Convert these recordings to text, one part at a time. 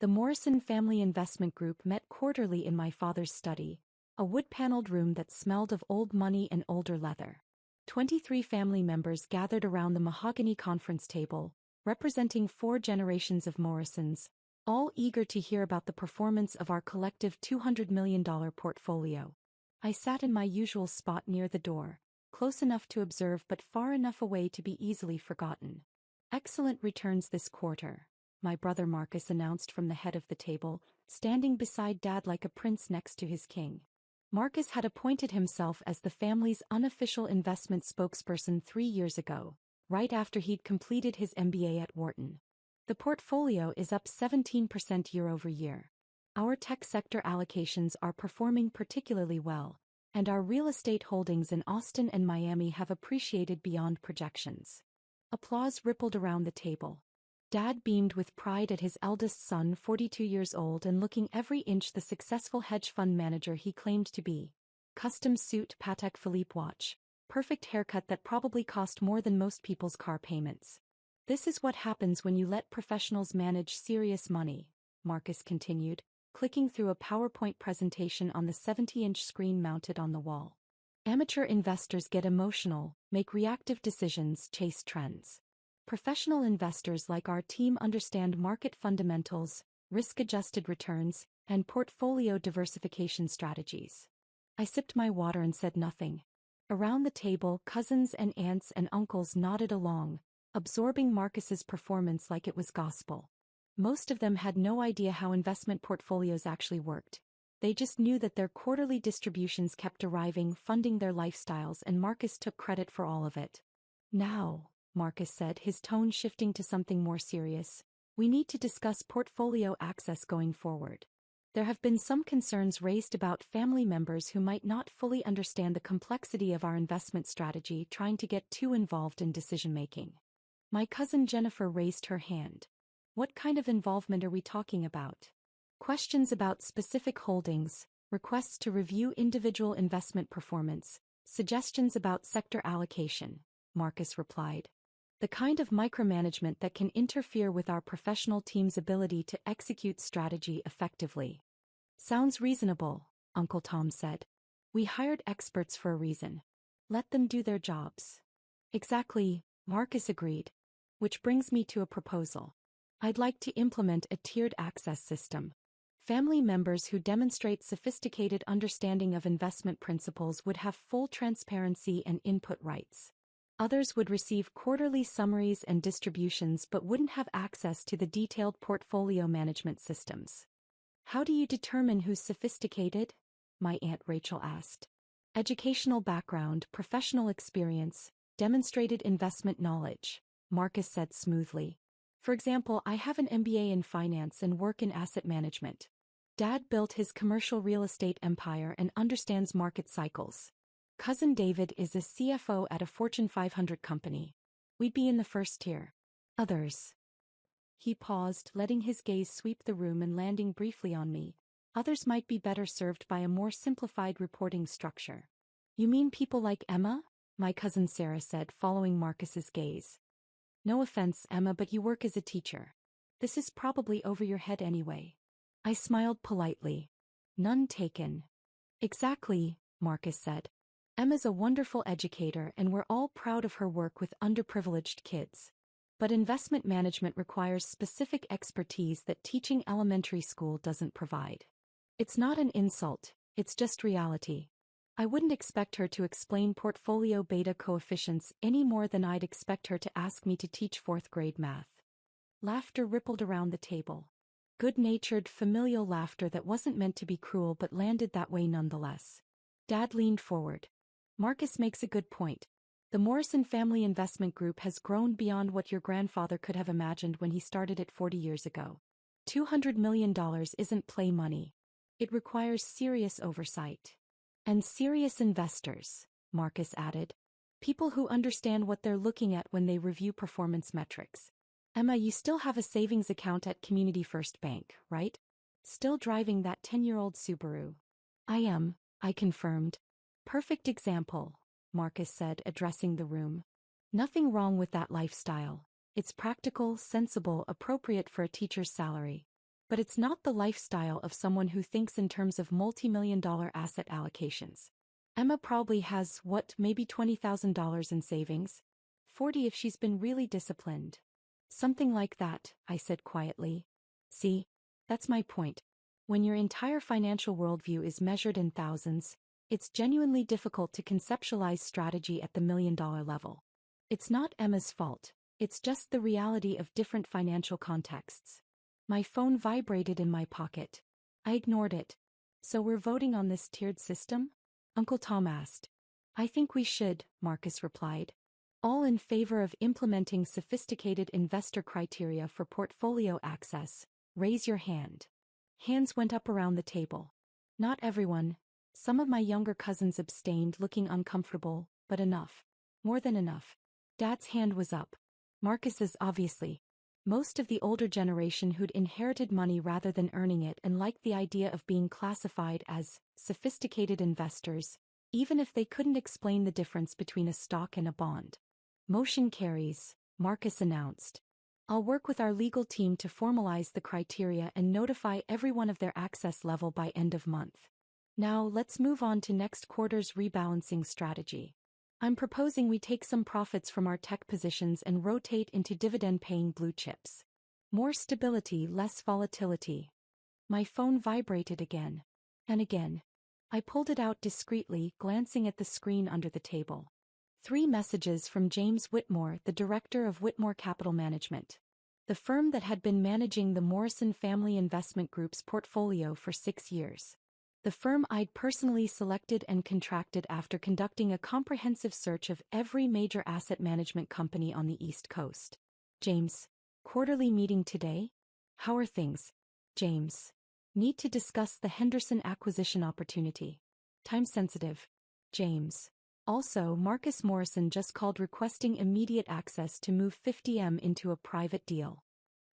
The Morrison Family Investment Group met quarterly in my father's study, a wood-paneled room that smelled of old money and older leather. 23 family members gathered around the mahogany conference table, representing 4 generations of Morrisons, all eager to hear about the performance of our collective $200 million portfolio. I sat in my usual spot near the door, close enough to observe but far enough away to be easily forgotten. Excellent returns this quarter, my brother Marcus announced from the head of the table, standing beside Dad like a prince next to his king. Marcus had appointed himself as the family's unofficial investment spokesperson 3 years ago, right after he'd completed his MBA at Wharton. The portfolio is up 17% year-over-year. Our tech sector allocations are performing particularly well, and our real estate holdings in Austin and Miami have appreciated beyond projections. Applause rippled around the table. Dad beamed with pride at his eldest son, 42 years old and looking every inch the successful hedge fund manager he claimed to be. Custom suit, Patek Philippe watch. Perfect haircut that probably cost more than most people's car payments. This is what happens when you let professionals manage serious money, Marcus continued, clicking through a PowerPoint presentation on the 70-inch screen mounted on the wall. Amateur investors get emotional, make reactive decisions, chase trends. Professional investors like our team understand market fundamentals, risk-adjusted returns, and portfolio diversification strategies. I sipped my water and said nothing. Around the table, cousins and aunts and uncles nodded along, absorbing Marcus's performance like it was gospel. Most of them had no idea how investment portfolios actually worked. They just knew that their quarterly distributions kept arriving, funding their lifestyles, and Marcus took credit for all of it. Now, Marcus said, his tone shifting to something more serious, we need to discuss portfolio access going forward. There have been some concerns raised about family members who might not fully understand the complexity of our investment strategy trying to get too involved in decision-making. My cousin Jennifer raised her hand. What kind of involvement are we talking about? Questions about specific holdings, requests to review individual investment performance, suggestions about sector allocation, Marcus replied. The kind of micromanagement that can interfere with our professional team's ability to execute strategy effectively. Sounds reasonable, Uncle Tom said. We hired experts for a reason. Let them do their jobs. Exactly, Marcus agreed. Which brings me to a proposal. I'd like to implement a tiered access system. Family members who demonstrate sophisticated understanding of investment principles would have full transparency and input rights. Others would receive quarterly summaries and distributions but wouldn't have access to the detailed portfolio management systems. How do you determine who's sophisticated? My Aunt Rachel asked. Educational background, professional experience, demonstrated investment knowledge, Marcus said smoothly. For example, I have an MBA in finance and work in asset management. Dad built his commercial real estate empire and understands market cycles. Cousin David is a CFO at a Fortune 500 company. We'd be in the first tier. Others. He paused, letting his gaze sweep the room and landing briefly on me. Others might be better served by a more simplified reporting structure. You mean people like Emma? My cousin Sarah said, following Marcus's gaze. No offense, Emma, but you work as a teacher. This is probably over your head anyway. I smiled politely. None taken. Exactly, Marcus said. Emma's a wonderful educator and we're all proud of her work with underprivileged kids. But investment management requires specific expertise that teaching elementary school doesn't provide. It's not an insult, it's just reality. I wouldn't expect her to explain portfolio beta coefficients any more than I'd expect her to ask me to teach 4th grade math. Laughter rippled around the table. Good-natured, familial laughter that wasn't meant to be cruel but landed that way nonetheless. Dad leaned forward. Marcus makes a good point. The Morrison Family Investment Group has grown beyond what your grandfather could have imagined when he started it 40 years ago. $200 million isn't play money. It requires serious oversight. And serious investors, Marcus added. People who understand what they're looking at when they review performance metrics. Emma, you still have a savings account at Community First Bank, right? Still driving that 10-year-old Subaru. I am, I confirmed. Perfect example, Marcus said, addressing the room. Nothing wrong with that lifestyle. It's practical, sensible, appropriate for a teacher's salary. But it's not the lifestyle of someone who thinks in terms of multi-million-dollar asset allocations. Emma probably has, maybe $20,000 in savings? 40 if she's been really disciplined. Something like that, I said quietly. See? That's my point. When your entire financial worldview is measured in thousands, it's genuinely difficult to conceptualize strategy at the million-dollar level. It's not Emma's fault. It's just the reality of different financial contexts. My phone vibrated in my pocket. I ignored it. So we're voting on this tiered system? Uncle Tom asked. I think we should, Marcus replied. All in favor of implementing sophisticated investor criteria for portfolio access, raise your hand. Hands went up around the table. Not everyone. Some of my younger cousins abstained, looking uncomfortable, but enough. More than enough. Dad's hand was up. Marcus's obviously. Most of the older generation who'd inherited money rather than earning it and liked the idea of being classified as sophisticated investors, even if they couldn't explain the difference between a stock and a bond. Motion carries, Marcus announced. I'll work with our legal team to formalize the criteria and notify everyone of their access level by end of month. Now let's move on to next quarter's rebalancing strategy. I'm proposing we take some profits from our tech positions and rotate into dividend-paying blue chips. More stability, less volatility. My phone vibrated again. And again. I pulled it out discreetly, glancing at the screen under the table. 3 messages from James Whitmore, the director of Whitmore Capital Management, the firm that had been managing the Morrison Family Investment Group's portfolio for 6 years. The firm I'd personally selected and contracted after conducting a comprehensive search of every major asset management company on the East Coast. James, quarterly meeting today? How are things? James. Need to discuss the Henderson acquisition opportunity. Time sensitive. James. Also, Marcus Morrison just called requesting immediate access to move 50M into a private deal.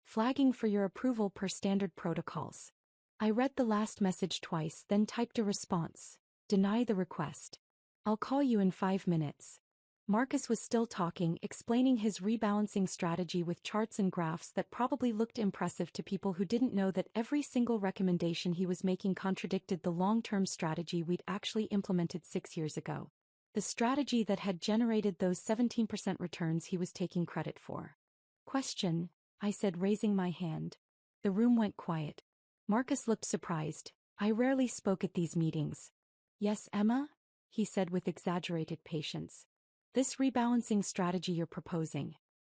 Flagging for your approval per standard protocols. I read the last message twice, then typed a response. Deny the request. I'll call you in 5 minutes. Marcus was still talking, explaining his rebalancing strategy with charts and graphs that probably looked impressive to people who didn't know that every single recommendation he was making contradicted the long-term strategy we'd actually implemented 6 years ago. The strategy that had generated those 17% returns he was taking credit for. Question, I said, raising my hand. The room went quiet. Marcus looked surprised. I rarely spoke at these meetings. Yes, Emma? He said with exaggerated patience. This rebalancing strategy you're proposing.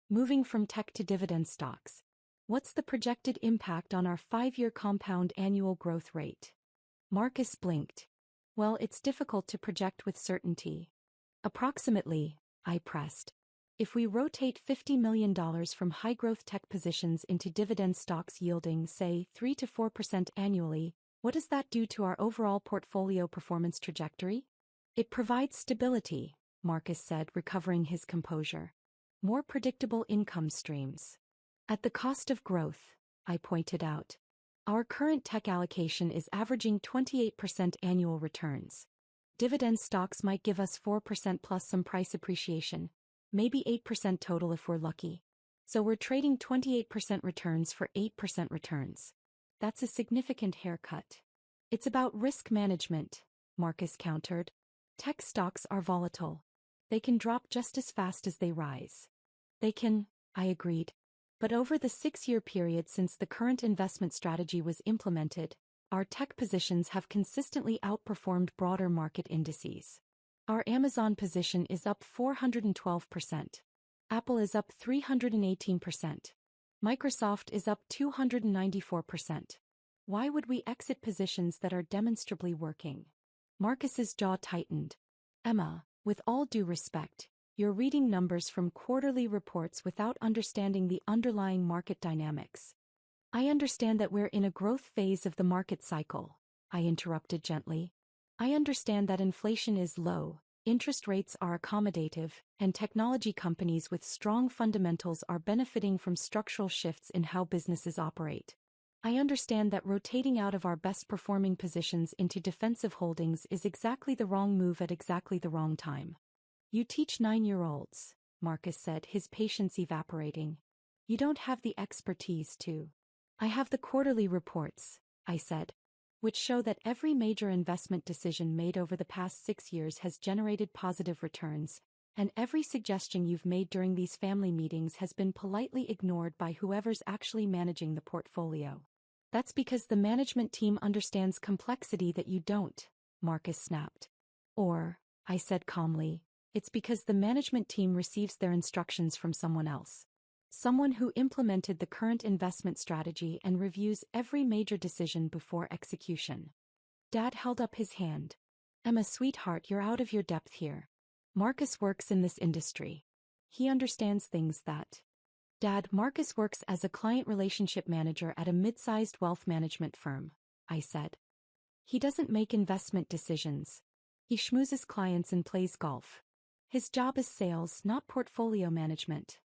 Moving from tech to dividend stocks. What's the projected impact on our 5-year compound annual growth rate? Marcus blinked. Well, it's difficult to project with certainty. Approximately, I pressed. If we rotate $50 million from high-growth tech positions into dividend stocks yielding, say, 3 to 4% annually, what does that do to our overall portfolio performance trajectory? It provides stability, Marcus said, recovering his composure. More predictable income streams. At the cost of growth, I pointed out. Our current tech allocation is averaging 28% annual returns. Dividend stocks might give us 4% plus some price appreciation, maybe 8% total if we're lucky. So we're trading 28% returns for 8% returns. That's a significant haircut. It's about risk management, Marcus countered. Tech stocks are volatile. They can drop just as fast as they rise. They can, I agreed. But over the 6-year period since the current investment strategy was implemented, our tech positions have consistently outperformed broader market indices. Our Amazon position is up 412%. Apple is up 318%. Microsoft is up 294%. Why would we exit positions that are demonstrably working? Marcus's jaw tightened. Emma, with all due respect, you're reading numbers from quarterly reports without understanding the underlying market dynamics. I understand that we're in a growth phase of the market cycle, I interrupted gently. I understand that inflation is low, interest rates are accommodative, and technology companies with strong fundamentals are benefiting from structural shifts in how businesses operate. I understand that rotating out of our best-performing positions into defensive holdings is exactly the wrong move at exactly the wrong time. You teach 9-year-olds, Marcus said, his patience evaporating. You don't have the expertise to. I have the quarterly reports, I said, which show that every major investment decision made over the past 6 years has generated positive returns, and every suggestion you've made during these family meetings has been politely ignored by whoever's actually managing the portfolio. That's because the management team understands complexity that you don't, Marcus snapped. Or, I said calmly, it's because the management team receives their instructions from someone else. Someone who implemented the current investment strategy and reviews every major decision before execution. Dad held up his hand. Emma, sweetheart, you're out of your depth here. Marcus works in this industry. He understands things that... Dad, Marcus works as a client relationship manager at a mid-sized wealth management firm, I said. He doesn't make investment decisions. He schmoozes clients and plays golf. His job is sales, not portfolio management.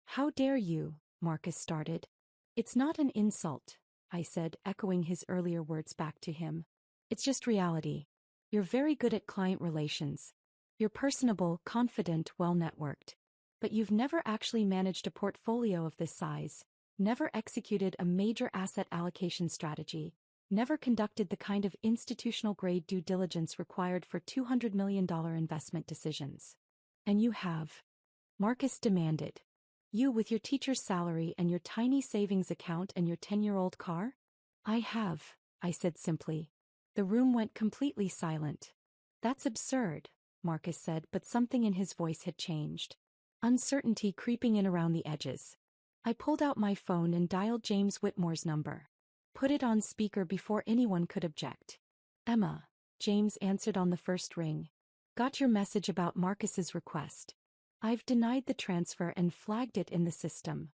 How dare you, Marcus started. It's not an insult, I said, echoing his earlier words back to him. It's just reality. You're very good at client relations. You're personable, confident, well-networked. But you've never actually managed a portfolio of this size, never executed a major asset allocation strategy, never conducted the kind of institutional-grade due diligence required for $200 million investment decisions. And you have. Marcus demanded. You with your teacher's salary and your tiny savings account and your 10-year-old car? I have, I said simply. The room went completely silent. That's absurd, Marcus said, but something in his voice had changed. Uncertainty creeping in around the edges. I pulled out my phone and dialed James Whitmore's number. Put it on speaker before anyone could object. Emma, James answered on the first ring. Got your message about Marcus's request. I've denied the transfer and flagged it in the system.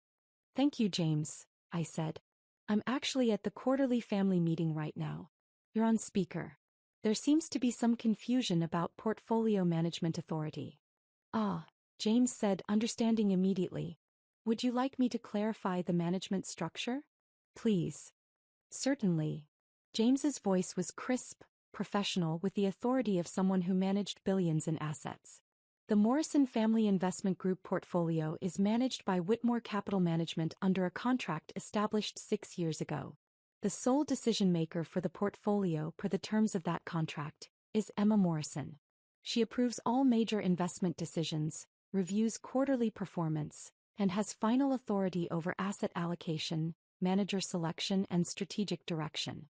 Thank you, James, I said. I'm actually at the quarterly family meeting right now. You're on speaker. There seems to be some confusion about portfolio management authority. Ah, James said, understanding immediately. Would you like me to clarify the management structure? Please. Certainly. James's voice was crisp, professional, with the authority of someone who managed billions in assets. The Morrison Family Investment Group portfolio is managed by Whitmore Capital Management under a contract established 6 years ago. The sole decision-maker for the portfolio per the terms of that contract is Emma Morrison. She approves all major investment decisions, reviews quarterly performance, and has final authority over asset allocation, manager selection, and strategic direction.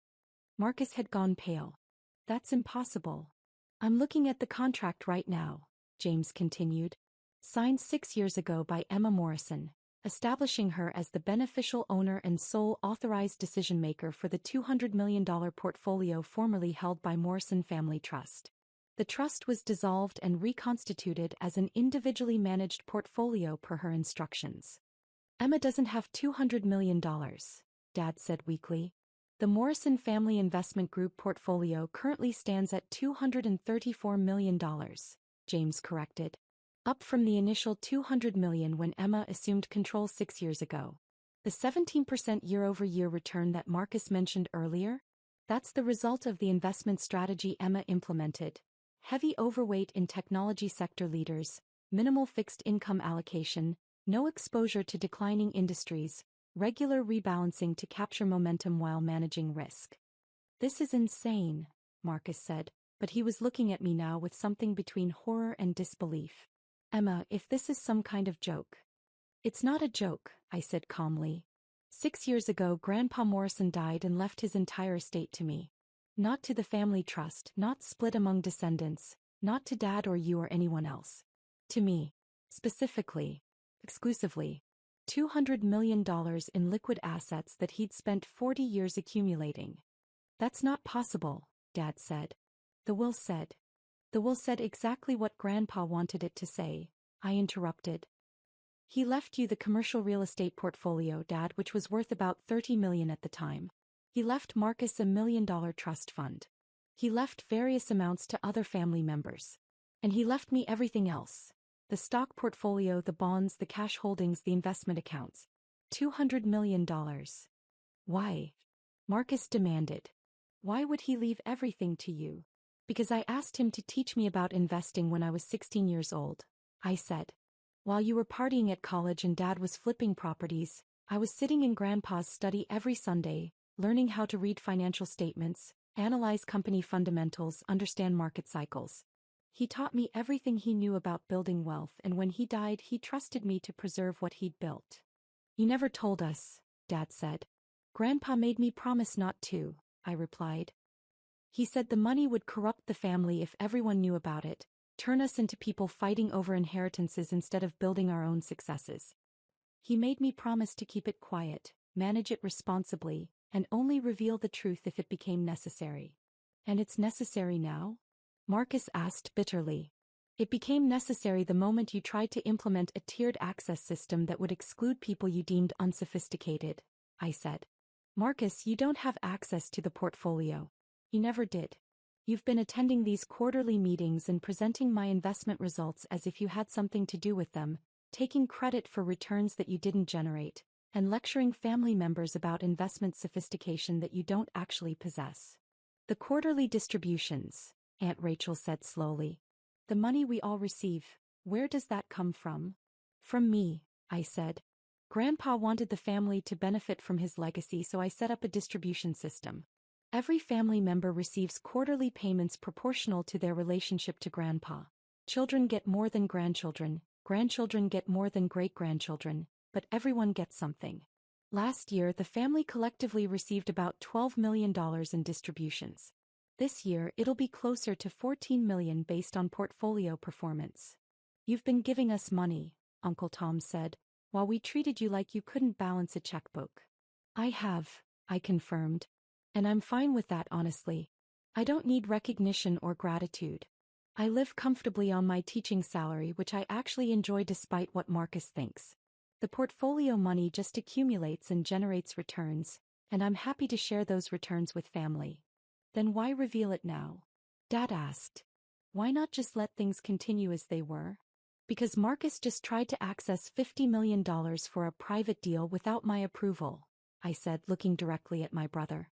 Marcus had gone pale. That's impossible. I'm looking at the contract right now, James continued. Signed 6 years ago by Emma Morrison, establishing her as the beneficial owner and sole authorized decision-maker for the $200 million portfolio formerly held by Morrison Family Trust. The trust was dissolved and reconstituted as an individually managed portfolio per her instructions. Emma doesn't have $200 million, Dad said weakly. The Morrison Family Investment Group portfolio currently stands at $234 million, James corrected. Up from the initial $200 million when Emma assumed control 6 years ago. The 17% year-over-year return that Marcus mentioned earlier? That's the result of the investment strategy Emma implemented. Heavy overweight in technology sector leaders, minimal fixed income allocation, no exposure to declining industries, regular rebalancing to capture momentum while managing risk. This is insane, Marcus said, but he was looking at me now with something between horror and disbelief. Emma, if this is some kind of joke. It's not a joke, I said calmly. 6 years ago, Grandpa Morrison died and left his entire estate to me. Not to the family trust, not split among descendants, not to Dad or you or anyone else. To me. Specifically. Exclusively. $200 million in liquid assets that he'd spent 40 years accumulating. That's not possible, Dad said. The will said. The will said exactly what Grandpa wanted it to say, I interrupted. He left you the commercial real estate portfolio, Dad, which was worth about $30 million at the time. He left Marcus $1 million trust fund. He left various amounts to other family members. And he left me everything else. The stock portfolio, the bonds, the cash holdings, the investment accounts. $200 million. Why? Marcus demanded. Why would he leave everything to you? Because I asked him to teach me about investing when I was 16 years old, I said. While you were partying at college and Dad was flipping properties, I was sitting in Grandpa's study every Sunday, learning how to read financial statements, analyze company fundamentals, understand market cycles. He taught me everything he knew about building wealth, and when he died, he trusted me to preserve what he'd built. You never told us, Dad said. Grandpa made me promise not to, I replied. He said the money would corrupt the family if everyone knew about it, turn us into people fighting over inheritances instead of building our own successes. He made me promise to keep it quiet, manage it responsibly, and only reveal the truth if it became necessary. And it's necessary now? Marcus asked bitterly. It became necessary the moment you tried to implement a tiered access system that would exclude people you deemed unsophisticated, I said. Marcus, you don't have access to the portfolio. You never did. You've been attending these quarterly meetings and presenting my investment results as if you had something to do with them, taking credit for returns that you didn't generate, and lecturing family members about investment sophistication that you don't actually possess. The quarterly distributions, Aunt Rachel said slowly. The money we all receive, where does that come from? From me, I said. Grandpa wanted the family to benefit from his legacy, so I set up a distribution system. Every family member receives quarterly payments proportional to their relationship to Grandpa. Children get more than grandchildren, grandchildren get more than great-grandchildren, but everyone gets something. Last year, the family collectively received about $12 million in distributions. This year, it'll be closer to $14 million based on portfolio performance. You've been giving us money, Uncle Tom said, while we treated you like you couldn't balance a checkbook. I have, I confirmed. And I'm fine with that, honestly. I don't need recognition or gratitude. I live comfortably on my teaching salary, which I actually enjoy despite what Marcus thinks. The portfolio money just accumulates and generates returns, and I'm happy to share those returns with family. Then why reveal it now? Dad asked. Why not just let things continue as they were? Because Marcus just tried to access $50 million for a private deal without my approval, I said, looking directly at my brother.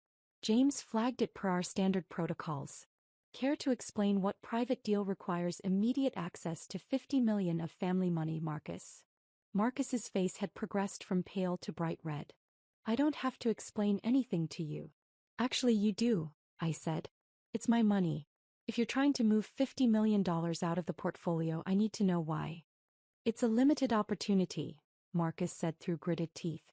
James flagged it per our standard protocols. Care to explain what private deal requires immediate access to $50 million of family money, Marcus? Marcus's face had progressed from pale to bright red. I don't have to explain anything to you. Actually, you do, I said. It's my money. If you're trying to move $50 million out of the portfolio, I need to know why. It's a limited opportunity, Marcus said through gritted teeth.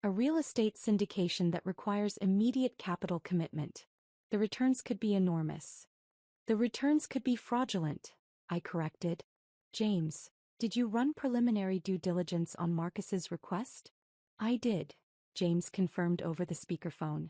A real estate syndication that requires immediate capital commitment. The returns could be enormous. The returns could be fraudulent, I corrected. James, did you run preliminary due diligence on Marcus's request? I did, James confirmed over the speakerphone.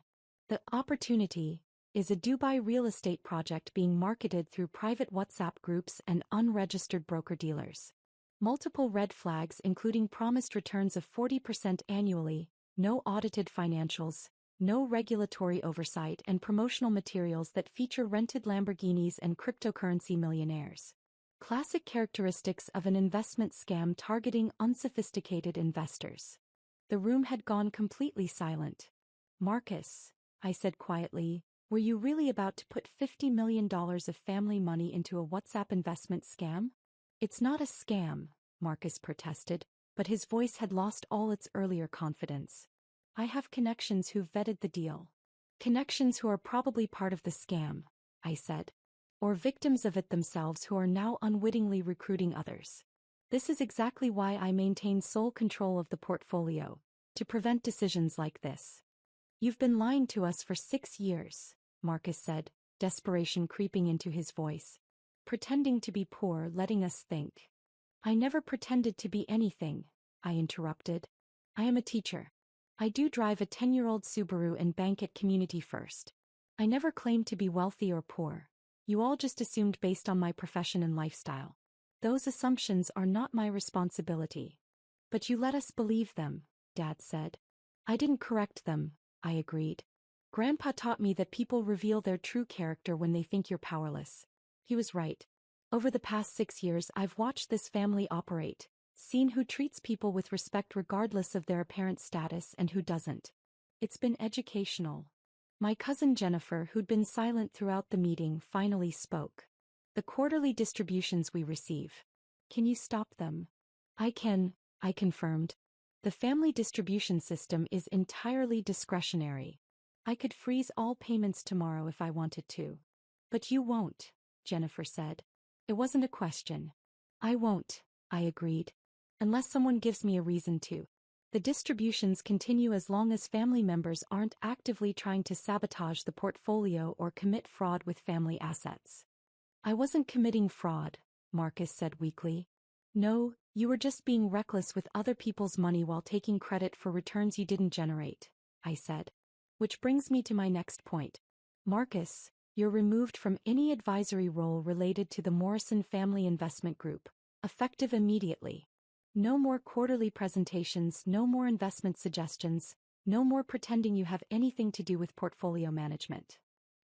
The opportunity is a Dubai real estate project being marketed through private WhatsApp groups and unregistered broker-dealers. Multiple red flags, including promised returns of 40% annually, no audited financials, no regulatory oversight, and promotional materials that feature rented Lamborghinis and cryptocurrency millionaires. Classic characteristics of an investment scam targeting unsophisticated investors. The room had gone completely silent. Marcus, I said quietly, were you really about to put $50 million of family money into a WhatsApp investment scam? It's not a scam, Marcus protested, but his voice had lost all its earlier confidence. I have connections who've vetted the deal. Connections who are probably part of the scam, I said. Or victims of it themselves who are now unwittingly recruiting others. This is exactly why I maintain sole control of the portfolio, to prevent decisions like this. You've been lying to us for 6 years, Marcus said, desperation creeping into his voice. Pretending to be poor, letting us think. I never pretended to be anything, I interrupted. I am a teacher. I do drive a 10-year-old Subaru and bank at Community First. I never claimed to be wealthy or poor. You all just assumed based on my profession and lifestyle. Those assumptions are not my responsibility. But you let us believe them, Dad said. I didn't correct them, I agreed. Grandpa taught me that people reveal their true character when they think you're powerless. He was right. Over the past 6 years, I've watched this family operate, seen who treats people with respect regardless of their apparent status and who doesn't. It's been educational. My cousin Jennifer, who'd been silent throughout the meeting, finally spoke. The quarterly distributions we receive. Can you stop them? I can, I confirmed. The family distribution system is entirely discretionary. I could freeze all payments tomorrow if I wanted to. But you won't, Jennifer said. It wasn't a question. I won't, I agreed. Unless someone gives me a reason to. The distributions continue as long as family members aren't actively trying to sabotage the portfolio or commit fraud with family assets. I wasn't committing fraud, Marcus said weakly. No, you were just being reckless with other people's money while taking credit for returns you didn't generate, I said. Which brings me to my next point. Marcus, you're removed from any advisory role related to the Morrison Family Investment Group, effective immediately. No more quarterly presentations, no more investment suggestions, no more pretending you have anything to do with portfolio management.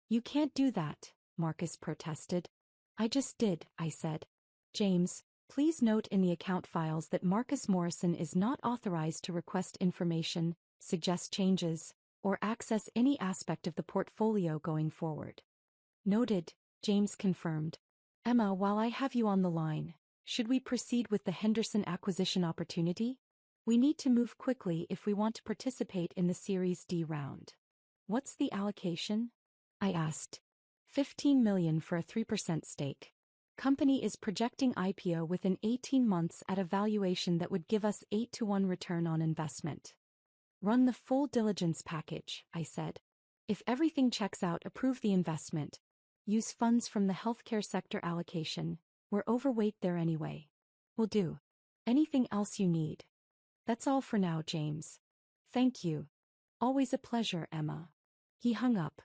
You can't do that, Marcus protested. I just did, I said. James, please note in the account files that Marcus Morrison is not authorized to request information, suggest changes, or access any aspect of the portfolio going forward. Noted, James confirmed. Emma, while I have you on the line, should we proceed with the Henderson acquisition opportunity? We need to move quickly if we want to participate in the Series D round. What's the allocation? I asked. $15 million for a 3% stake. Company is projecting IPO within 18 months at a valuation that would give us 8-to-1 return on investment. Run the full diligence package, I said. If everything checks out, approve the investment. Use funds from the healthcare sector allocation. We're overweight there anyway. Will do. Anything else you need? That's all for now, James. Thank you. Always a pleasure, Emma. He hung up.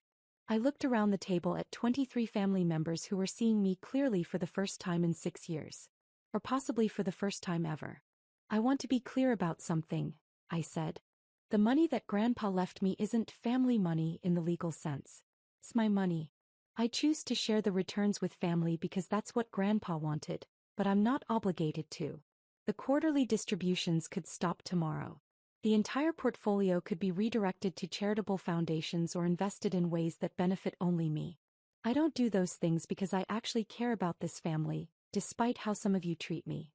I looked around the table at 23 family members who were seeing me clearly for the first time in 6 years. Or possibly for the first time ever. I want to be clear about something, I said. The money that Grandpa left me isn't family money in the legal sense. It's my money. I choose to share the returns with family because that's what Grandpa wanted, but I'm not obligated to. The quarterly distributions could stop tomorrow. The entire portfolio could be redirected to charitable foundations or invested in ways that benefit only me. I don't do those things because I actually care about this family, despite how some of you treat me.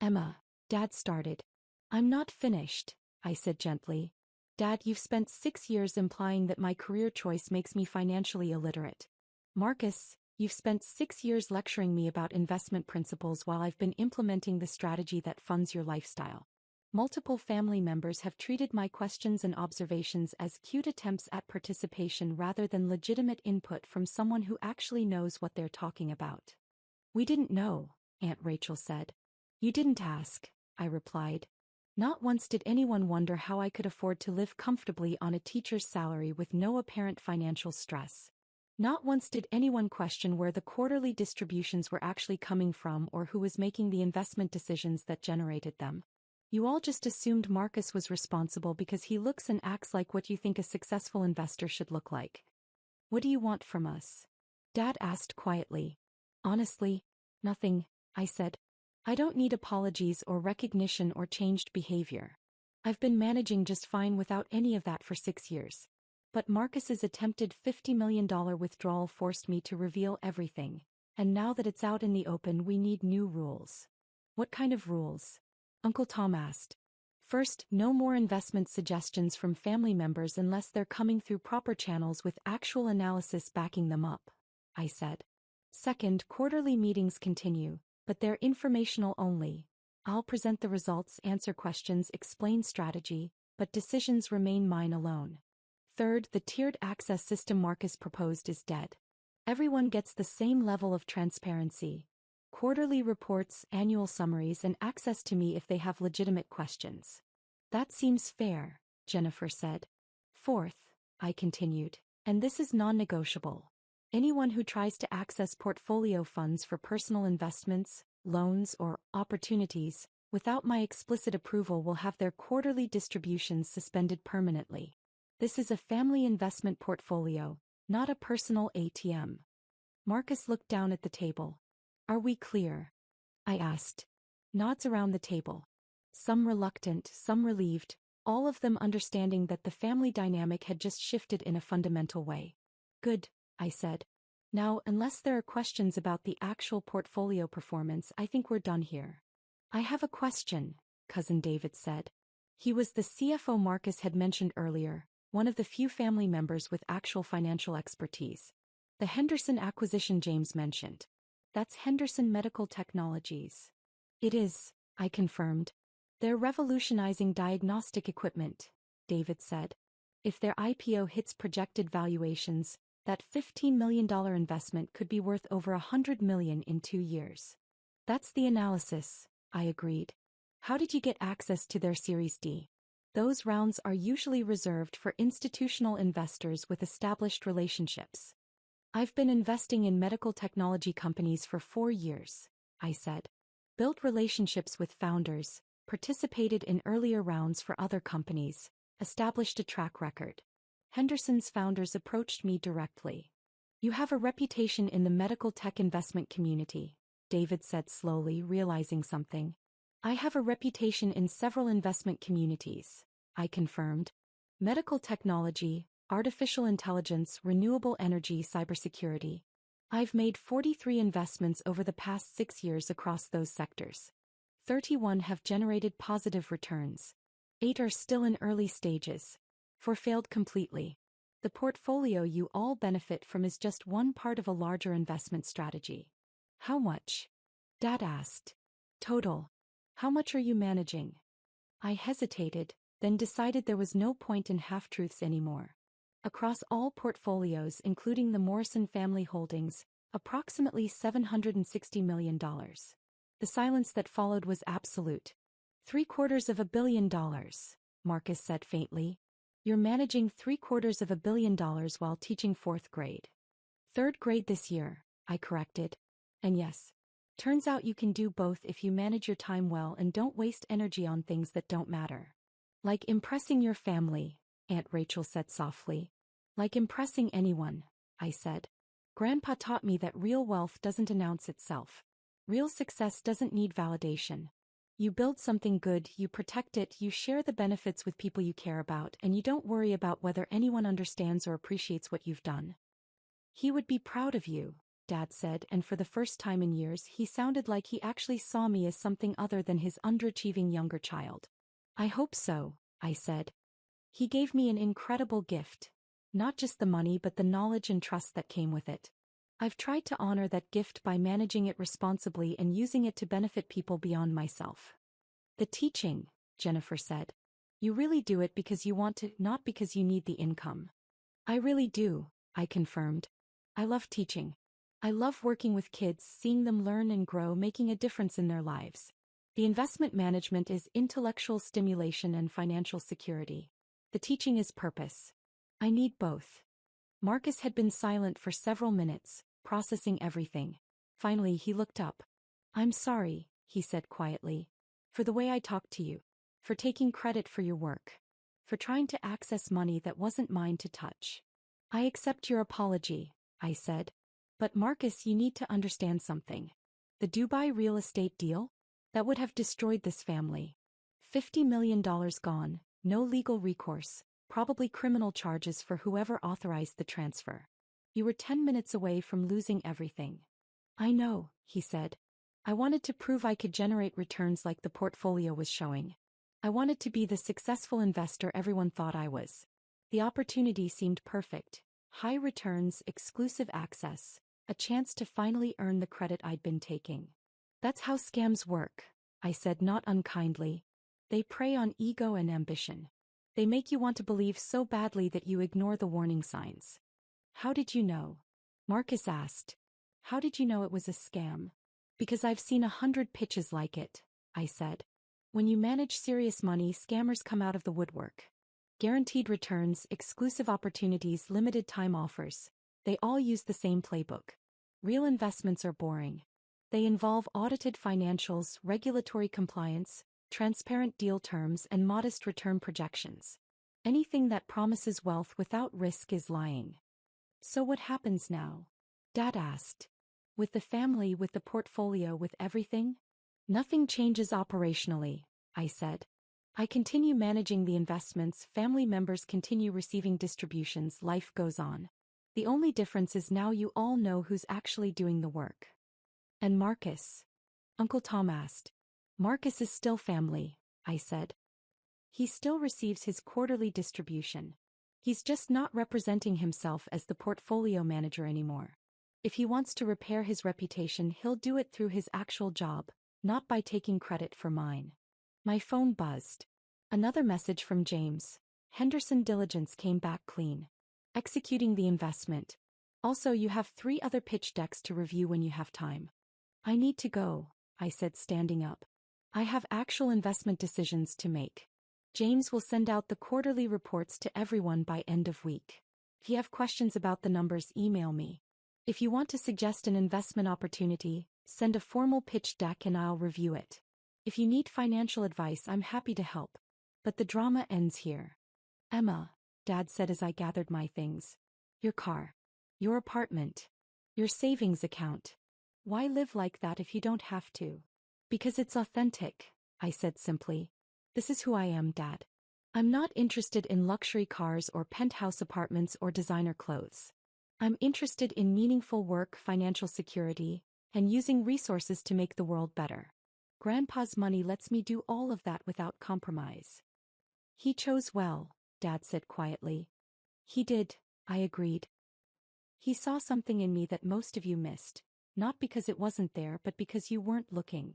Emma, Dad started. I'm not finished, I said gently. Dad, you've spent 6 years implying that my career choice makes me financially illiterate. Marcus, you've spent 6 years lecturing me about investment principles while I've been implementing the strategy that funds your lifestyle. Multiple family members have treated my questions and observations as cute attempts at participation rather than legitimate input from someone who actually knows what they're talking about. We didn't know, Aunt Rachel said. You didn't ask, I replied. Not once did anyone wonder how I could afford to live comfortably on a teacher's salary with no apparent financial stress. Not once did anyone question where the quarterly distributions were actually coming from or who was making the investment decisions that generated them. You all just assumed Marcus was responsible because he looks and acts like what you think a successful investor should look like. What do you want from us? Dad asked quietly. Honestly, nothing, I said. I don't need apologies or recognition or changed behavior. I've been managing just fine without any of that for 6 years. But Marcus's attempted $50 million withdrawal forced me to reveal everything, and now that it's out in the open we need new rules. What kind of rules? Uncle Tom asked. First, no more investment suggestions from family members unless they're coming through proper channels with actual analysis backing them up, I said. Second, quarterly meetings continue, but they're informational only. I'll present the results, answer questions, explain strategy, but decisions remain mine alone. Third, the tiered access system Marcus proposed is dead. Everyone gets the same level of transparency. Quarterly reports, annual summaries, and access to me if they have legitimate questions. That seems fair, Jennifer said. Fourth, I continued, and this is non-negotiable. Anyone who tries to access portfolio funds for personal investments, loans, or opportunities, without my explicit approval will have their quarterly distributions suspended permanently. This is a family investment portfolio, not a personal ATM. Marcus looked down at the table. Are we clear? I asked. Nods around the table. Some reluctant, some relieved, all of them understanding that the family dynamic had just shifted in a fundamental way. Good, I said. Now, unless there are questions about the actual portfolio performance, I think we're done here. I have a question, Cousin David said. He was the CFO Marcus had mentioned earlier, one of the few family members with actual financial expertise. The Henderson acquisition James mentioned. That's Henderson Medical Technologies. It is, I confirmed. They're revolutionizing diagnostic equipment, David said. If their IPO hits projected valuations, that $15 million investment could be worth over $100 million in 2 years. That's the analysis, I agreed. How did you get access to their Series D? Those rounds are usually reserved for institutional investors with established relationships. I've been investing in medical technology companies for 4 years, I said. Built relationships with founders, participated in earlier rounds for other companies, established a track record. Henderson's founders approached me directly. You have a reputation in the medical tech investment community, David said slowly, realizing something. I have a reputation in several investment communities, I confirmed. Medical technology, artificial intelligence, renewable energy, cybersecurity. I've made 43 investments over the past 6 years across those sectors. 31 have generated positive returns. 8 are still in early stages. 4 failed completely. The portfolio you all benefit from is just one part of a larger investment strategy. How much? Dad asked. Total. How much are you managing? I hesitated, then decided there was no point in half-truths anymore. Across all portfolios including the Morrison family holdings, approximately $760 million. The silence that followed was absolute. $750 million, Marcus said faintly. You're managing $750 million while teaching 4th grade. 3rd grade this year, I corrected. And yes, turns out you can do both if you manage your time well and don't waste energy on things that don't matter. Like impressing your family, Aunt Rachel said softly. Like impressing anyone, I said. Grandpa taught me that real wealth doesn't announce itself. Real success doesn't need validation. You build something good, you protect it, you share the benefits with people you care about, and you don't worry about whether anyone understands or appreciates what you've done. He would be proud of you, Dad said, and for the first time in years he sounded like he actually saw me as something other than his underachieving younger child. I hope so, I said. He gave me an incredible gift. Not just the money but the knowledge and trust that came with it. I've tried to honor that gift by managing it responsibly and using it to benefit people beyond myself. The teaching, Jennifer said. You really do it because you want to, not because you need the income. I really do, I confirmed. I love teaching. I love working with kids, seeing them learn and grow, making a difference in their lives. The investment management is intellectual stimulation and financial security. The teaching is purpose. I need both. Marcus had been silent for several minutes, processing everything. Finally he looked up. I'm sorry, he said quietly. For the way I talked to you. For taking credit for your work. For trying to access money that wasn't mine to touch. I accept your apology, I said. But Marcus, you need to understand something. The Dubai real estate deal? That would have destroyed this family. $50 million gone, no legal recourse, probably criminal charges for whoever authorized the transfer. You were 10 minutes away from losing everything. I know, he said. I wanted to prove I could generate returns like the portfolio was showing. I wanted to be the successful investor everyone thought I was. The opportunity seemed perfect. High returns, exclusive access, a chance to finally earn the credit I'd been taking. That's how scams work, I said not unkindly. They prey on ego and ambition. They make you want to believe so badly that you ignore the warning signs. How did you know? Marcus asked. How did you know it was a scam? Because I've seen 100 pitches like it, I said. When you manage serious money, scammers come out of the woodwork. Guaranteed returns, exclusive opportunities, limited time offers. They all use the same playbook. Real investments are boring. They involve audited financials, regulatory compliance, transparent deal terms, and modest return projections. Anything that promises wealth without risk is lying. So what happens now? Dad asked. With the family, with the portfolio, with everything? Nothing changes operationally, I said. I continue managing the investments, family members continue receiving distributions, life goes on. The only difference is now you all know who's actually doing the work. And Marcus? Uncle Tom asked. Marcus is still family, I said. He still receives his quarterly distribution. He's just not representing himself as the portfolio manager anymore. If he wants to repair his reputation, he'll do it through his actual job, not by taking credit for mine. My phone buzzed. Another message from James. Henderson diligence came back clean. Executing the investment. Also, you have 3 other pitch decks to review when you have time. I need to go, I said, standing up. I have actual investment decisions to make. James will send out the quarterly reports to everyone by end of week. If you have questions about the numbers, email me. If you want to suggest an investment opportunity, send a formal pitch deck and I'll review it. If you need financial advice, I'm happy to help. But the drama ends here. Emma, Dad said as I gathered my things. Your car. Your apartment. Your savings account. Why live like that if you don't have to? Because it's authentic, I said simply. This is who I am, Dad. I'm not interested in luxury cars or penthouse apartments or designer clothes. I'm interested in meaningful work, financial security, and using resources to make the world better. Grandpa's money lets me do all of that without compromise. He chose well, Dad said quietly. He did, I agreed. He saw something in me that most of you missed, not because it wasn't there but because you weren't looking.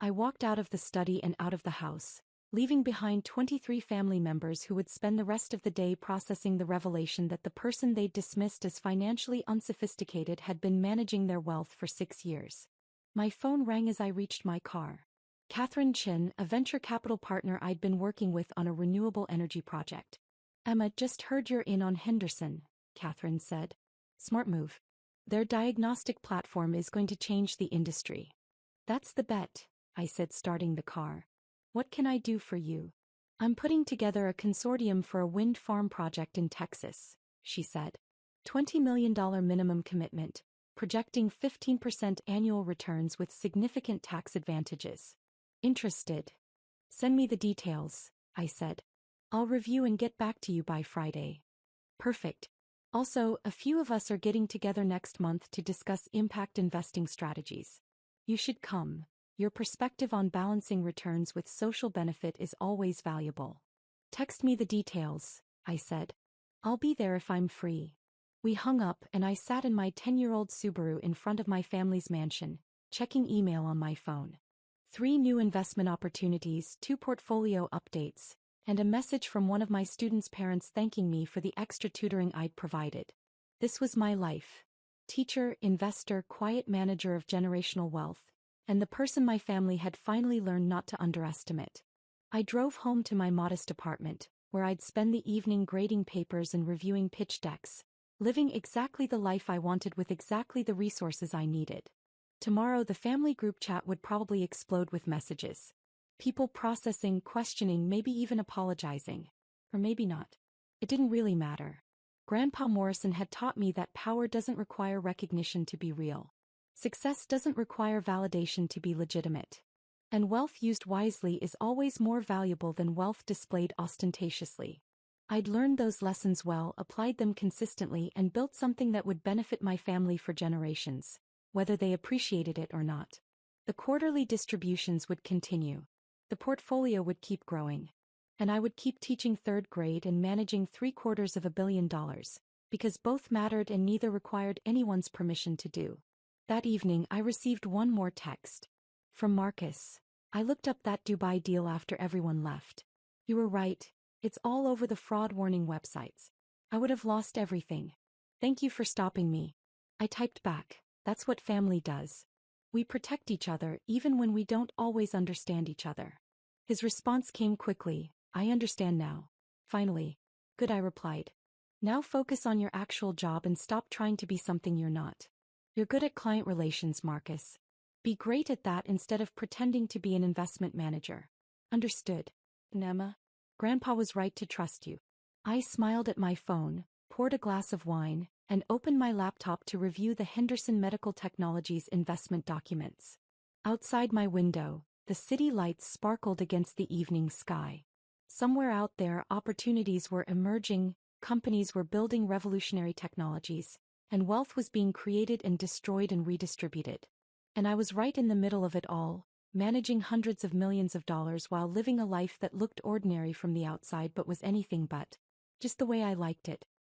I walked out of the study and out of the house, leaving behind 23 family members who would spend the rest of the day processing the revelation that the person they'd dismissed as financially unsophisticated had been managing their wealth for 6 years. My phone rang as I reached my car. Catherine Chin, a venture capital partner I'd been working with on a renewable energy project. Emma, just heard you're in on Henderson, Catherine said. Smart move. Their diagnostic platform is going to change the industry. That's the bet, I said, starting the car. What can I do for you? I'm putting together a consortium for a wind farm project in Texas, she said. $20 million minimum commitment, projecting 15% annual returns with significant tax advantages. Interested? Send me the details, I said. I'll review and get back to you by Friday. Perfect. Also, a few of us are getting together next month to discuss impact investing strategies. You should come. Your perspective on balancing returns with social benefit is always valuable. Text me the details, I said. I'll be there if I'm free. We hung up and I sat in my 10-year-old Subaru in front of my family's mansion, checking email on my phone. 3 new investment opportunities, 2 portfolio updates, and a message from one of my students' parents thanking me for the extra tutoring I'd provided. This was my life. Teacher, investor, quiet manager of generational wealth, and the person my family had finally learned not to underestimate. I drove home to my modest apartment, where I'd spend the evening grading papers and reviewing pitch decks, living exactly the life I wanted with exactly the resources I needed. Tomorrow the family group chat would probably explode with messages. People processing, questioning, maybe even apologizing. Or maybe not. It didn't really matter. Grandpa Morrison had taught me that power doesn't require recognition to be real. Success doesn't require validation to be legitimate. And wealth used wisely is always more valuable than wealth displayed ostentatiously. I'd learned those lessons well, applied them consistently, and built something that would benefit my family for generations, whether they appreciated it or not. The quarterly distributions would continue. The portfolio would keep growing. And I would keep teaching 3rd grade and managing $750 million, because both mattered and neither required anyone's permission to do. That evening I received one more text. From Marcus. I looked up that Dubai deal after everyone left. You were right. It's all over the fraud warning websites. I would have lost everything. Thank you for stopping me. I typed back. That's what family does. We protect each other even when we don't always understand each other. His response came quickly. I understand now. Finally. Good, I replied. Now focus on your actual job and stop trying to be something you're not. You're good at client relations, Marcus. Be great at that instead of pretending to be an investment manager. Understood. Emma? Grandpa was right to trust you. I smiled at my phone, poured a glass of wine, and opened my laptop to review the Henderson Medical Technologies investment documents. Outside my window, the city lights sparkled against the evening sky. Somewhere out there, opportunities were emerging, companies were building revolutionary technologies, and wealth was being created and destroyed and redistributed. And I was right in the middle of it all, managing hundreds of millions of dollars while living a life that looked ordinary from the outside but was anything but just the way I liked it.